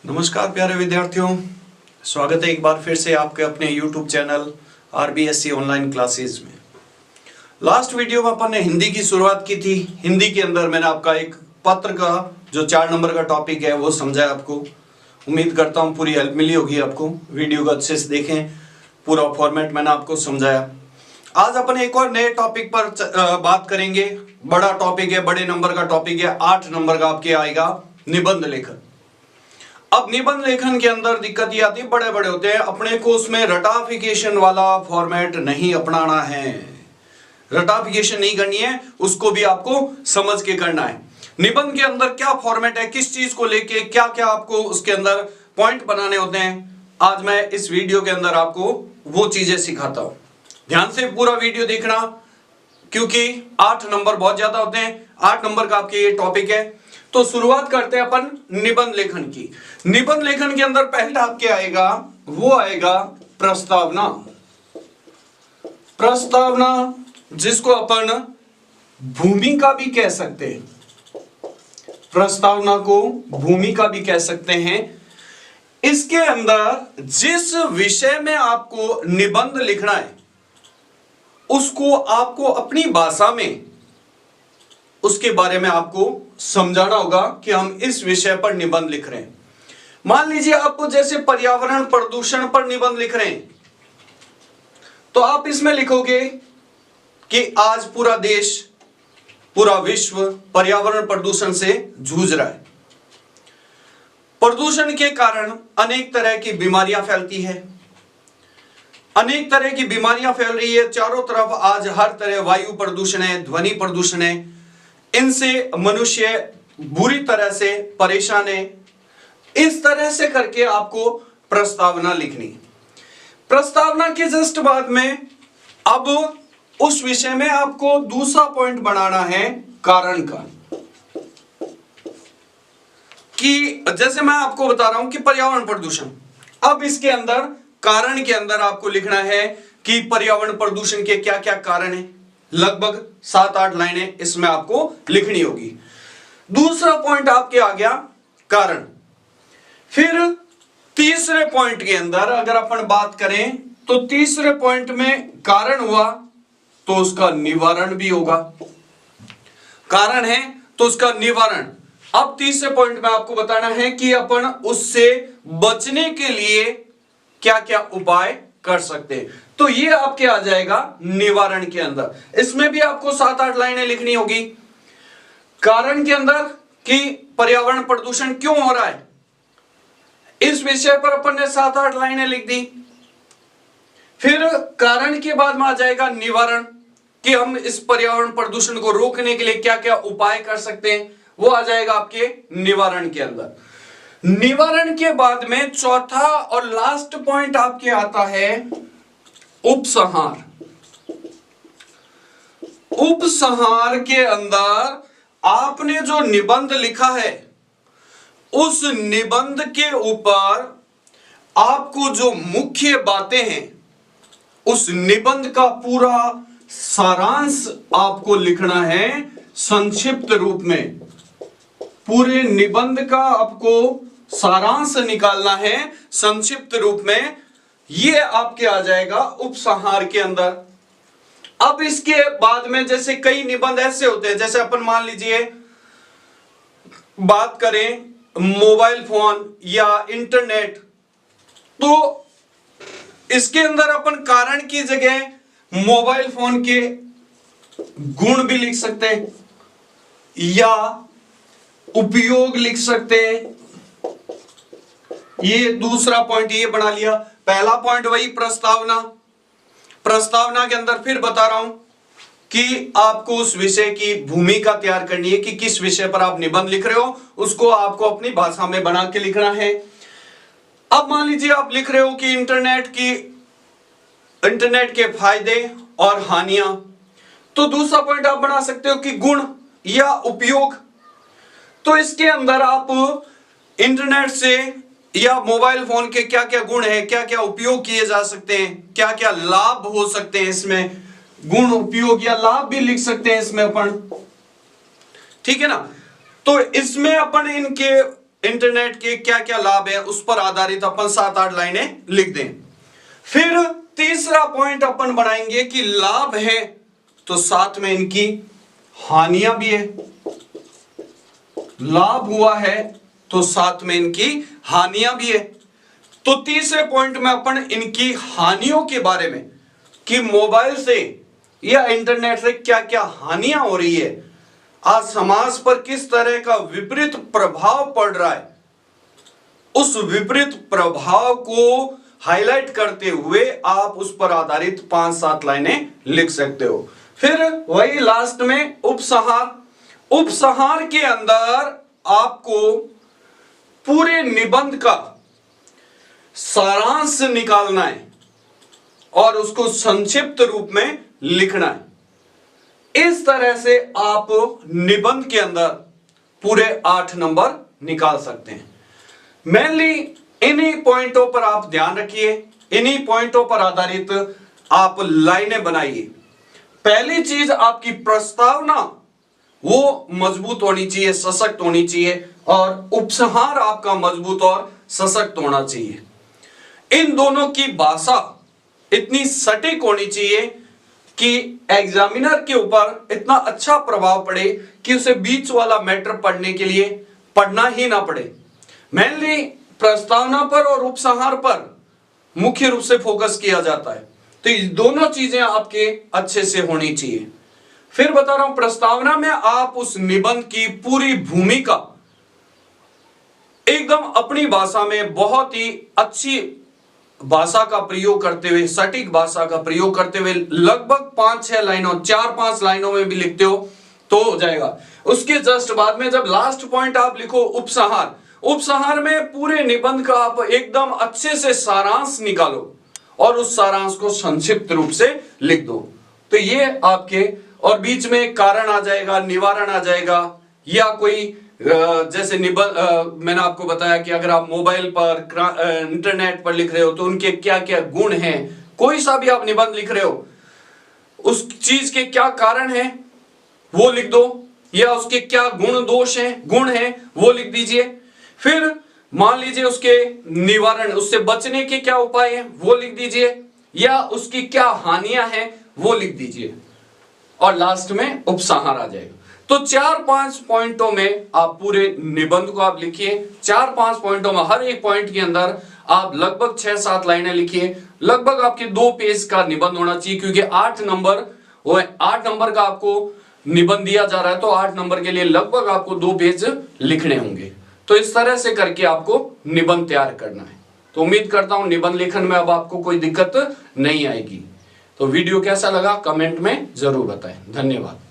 नमस्कार प्यारे विद्यार्थियों, स्वागत है एक बार फिर से आपके अपने YouTube channel RBSC online classes में। लास्ट वीडियो में अपन ने हिंदी की शुरुआत की थी। हिंदी के अंदर मैंने आपका एक पत्र का जो 4 नंबर का टॉपिक है वो समझाया आपको। उम्मीद करता हूँ पूरी हेल्प मिली होगी आपको। वीडियो को अच्छे से देखें, पूरा फॉर्मेट मैंने आपको समझाया। आज अपन एक और नए टॉपिक पर बात करेंगे। बड़ा टॉपिक है, बड़े नंबर का टॉपिक है। 8 नंबर का आपके आएगा निबंध लेखन। अब निबंध लेखन के अंदर दिक्कत ये आती है, बड़े बड़े होते हैं, अपने को उसमें रटाफिकेशन वाला फॉर्मेट नहीं अपनाना है। रटाफिकेशन नहीं करनी है, उसको भी आपको समझ के करना है। निबंध के अंदर क्या फॉर्मेट है, किस चीज को लेके क्या क्या आपको उसके अंदर पॉइंट बनाने होते हैं, आज मैं इस वीडियो के अंदर आपको वो चीजें सिखाता हूं। ध्यान से पूरा वीडियो देखना, क्योंकि 8 नंबर बहुत ज्यादा होते हैं। 8 नंबर का आपके ये टॉपिक है। तो शुरुआत करते हैं अपन निबंध लेखन की। निबंध लेखन के अंदर पहला आपके आएगा, वो आएगा प्रस्तावना। प्रस्तावना जिसको अपन भूमिका भी कह सकते हैं। प्रस्तावना को भूमिका भी कह सकते हैं। इसके अंदर जिस विषय में आपको निबंध लिखना है उसको आपको अपनी भाषा में उसके बारे में आपको समझाना होगा कि हम इस विषय पर निबंध लिख रहे हैं। मान लीजिए आप जैसे पर्यावरण प्रदूषण पर निबंध लिख रहे हैं, तो आप इसमें लिखोगे कि आज पूरा देश, पूरा विश्व पर्यावरण प्रदूषण से जूझ रहा है। प्रदूषण के कारण अनेक तरह की बीमारियां फैलती है, अनेक तरह की बीमारियां फैल रही है चारों तरफ। आज हर तरह वायु प्रदूषण है, ध्वनि प्रदूषण है, इनसे मनुष्य बुरी तरह से परेशान है। इस तरह से करके आपको प्रस्तावना लिखनी। प्रस्तावना के जस्ट बाद में अब उस विषय में आपको दूसरा पॉइंट बनाना है कारण का। कि जैसे मैं आपको बता रहा हूं कि पर्यावरण प्रदूषण, अब इसके अंदर कारण के अंदर आपको लिखना है कि पर्यावरण प्रदूषण के क्या क्या कारण है। लगभग 7-8 लाइनें इसमें आपको लिखनी होगी। दूसरा पॉइंट आपके आ गया कारण। फिर तीसरे पॉइंट के अंदर अगर अपन बात करें तो तीसरे पॉइंट में कारण हुआ तो उसका निवारण भी होगा। कारण है तो उसका निवारण। अब तीसरे पॉइंट में आपको बताना है कि अपन उससे बचने के लिए क्या क्या उपाय कर सकते हैं। तो ये आपके आ जाएगा निवारण के अंदर। इसमें भी आपको 7-8 लाइनें लिखनी होगी। कारण के अंदर कि पर्यावरण प्रदूषण क्यों हो रहा है, इस विषय पर अपन ने 7-8 लाइनें लिख दी। फिर कारण के बाद में आ जाएगा निवारण, कि हम इस पर्यावरण प्रदूषण को रोकने के लिए क्या क्या उपाय कर सकते हैं, वो आ जाएगा आपके निवारण के अंदर। निवारण के बाद में चौथा और लास्ट पॉइंट आपके आता है उपसंहार। उपसंहार के अंदर आपने जो निबंध लिखा है उस निबंध के ऊपर आपको जो मुख्य बातें हैं उस निबंध का पूरा सारांश आपको लिखना है संक्षिप्त रूप में। पूरे निबंध का आपको सारांश निकालना है संक्षिप्त रूप में। ये आपके आ जाएगा उपसंहार के अंदर। अब इसके बाद में जैसे कई निबंध ऐसे होते हैं, जैसे अपन मान लीजिए बात करें मोबाइल फोन या इंटरनेट, तो इसके अंदर अपन कारण की जगह मोबाइल फोन के गुण भी लिख सकते हैं या उपयोग लिख सकते हैं। ये दूसरा पॉइंट ये बना लिया। पहला पॉइंट वही प्रस्तावना। प्रस्तावना के अंदर फिर बता रहा हूं कि आपको उस विषय की भूमिका तैयार करनी है कि किस विषय पर आप निबंध लिख रहे हो, उसको आपको अपनी भाषा में बना के लिखना है। अब मान लीजिए आप लिख रहे हो कि इंटरनेट के फायदे और हानियां, तो दूसरा पॉइंट आप बना सकते हो कि गुण या उपयोग। तो इसके अंदर आप इंटरनेट से या मोबाइल फोन के क्या क्या गुण है, क्या क्या उपयोग किए जा सकते हैं, क्या क्या लाभ हो सकते हैं, इसमें गुण उपयोग या लाभ भी लिख सकते हैं इसमें अपन। ठीक है ना। तो इसमें अपन इनके इंटरनेट के क्या क्या लाभ है उस पर आधारित अपन 7-8 लाइनें लिख दें। फिर तीसरा पॉइंट अपन बनाएंगे कि लाभ है तो साथ में इनकी हानियां भी है, लाभ हुआ है तो साथ में इनकी हानियां भी है। तो तीसरे पॉइंट में अपन इनकी हानियों के बारे में कि मोबाइल से या इंटरनेट से क्या क्या हानियां हो रही है, आज समाज पर किस तरह का विपरीत प्रभाव पड़ रहा है, उस विपरीत प्रभाव को हाईलाइट करते हुए आप उस पर आधारित 5-7 लाइनें लिख सकते हो। फिर वही लास्ट में उपसंहार, उपसंहार के अंदर आपको पूरे निबंध का सारांश निकालना है और उसको संक्षिप्त रूप में लिखना है। इस तरह से आप निबंध के अंदर पूरे 8 नंबर निकाल सकते हैं। मेनली इन्हीं पॉइंटों पर आप ध्यान रखिए, इन्हीं पॉइंटों पर आधारित आप लाइनें बनाइए। पहली चीज आपकी प्रस्तावना वो मजबूत होनी चाहिए, सशक्त होनी चाहिए, और उपसंहार आपका मजबूत और सशक्त होना चाहिए। इन दोनों की भाषा इतनी सटीक होनी चाहिए कि एग्जामिनर के ऊपर इतना अच्छा प्रभाव पड़े कि उसे बीच वाला मैटर पढ़ने के लिए पढ़ना ही ना पड़े। मेनली प्रस्तावना पर और उपसंहार पर मुख्य रूप से फोकस किया जाता है, तो ये दोनों चीजें आपके अच्छे से होनी चाहिए। फिर बता रहा हूं, प्रस्तावना में आप उस निबंध की पूरी भूमिका एकदम अपनी भाषा में बहुत ही अच्छी भाषा का प्रयोग करते हुए, सटीक भाषा का प्रयोग करते हुए लगभग 5-6 लाइनों, 4-5 लाइनों में भी लिखते हो तो हो जाएगा। उसके जस्ट बाद में जब लास्ट पॉइंट आप लिखो उपसंहार, उपसंहार में पूरे निबंध का आप एकदम अच्छे से सारांश निकालो और उस सारांश को संक्षिप्त रूप से लिख दो। तो ये आपके, और बीच में कारण आ जाएगा, निवारण आ जाएगा, या कोई जैसे निबंध मैंने आपको बताया कि अगर आप मोबाइल पर इंटरनेट पर लिख रहे हो तो उनके क्या क्या गुण हैं, कोई सा भी आप निबंध लिख रहे हो उस चीज के क्या कारण हैं वो लिख दो, या उसके क्या गुण दोष हैं, गुण हैं वो लिख दीजिए। फिर मान लीजिए उसके निवारण, उससे बचने के क्या उपाय हैं वो लिख दीजिए, या उसकी क्या हानियां हैं वो लिख दीजिए, और लास्ट में उपसंहार आ जाएगा। तो 4-5 पॉइंटों में आप पूरे निबंध को आप लिखिए। 4-5 पॉइंटों में हर एक पॉइंट के अंदर आप लगभग 6-7 लाइनें लिखिए। लगभग आपके 2 पेज का निबंध होना चाहिए, क्योंकि 8 नंबर का आपको निबंध दिया जा रहा है, तो 8 नंबर के लिए लगभग आपको 2 पेज लिखने होंगे। तो इस तरह से करके आपको निबंध तैयार करना है। तो उम्मीद करता हूं निबंध लेखन में अब आपको कोई दिक्कत नहीं आएगी। तो वीडियो कैसा लगा कमेंट में जरूर बताएं। धन्यवाद।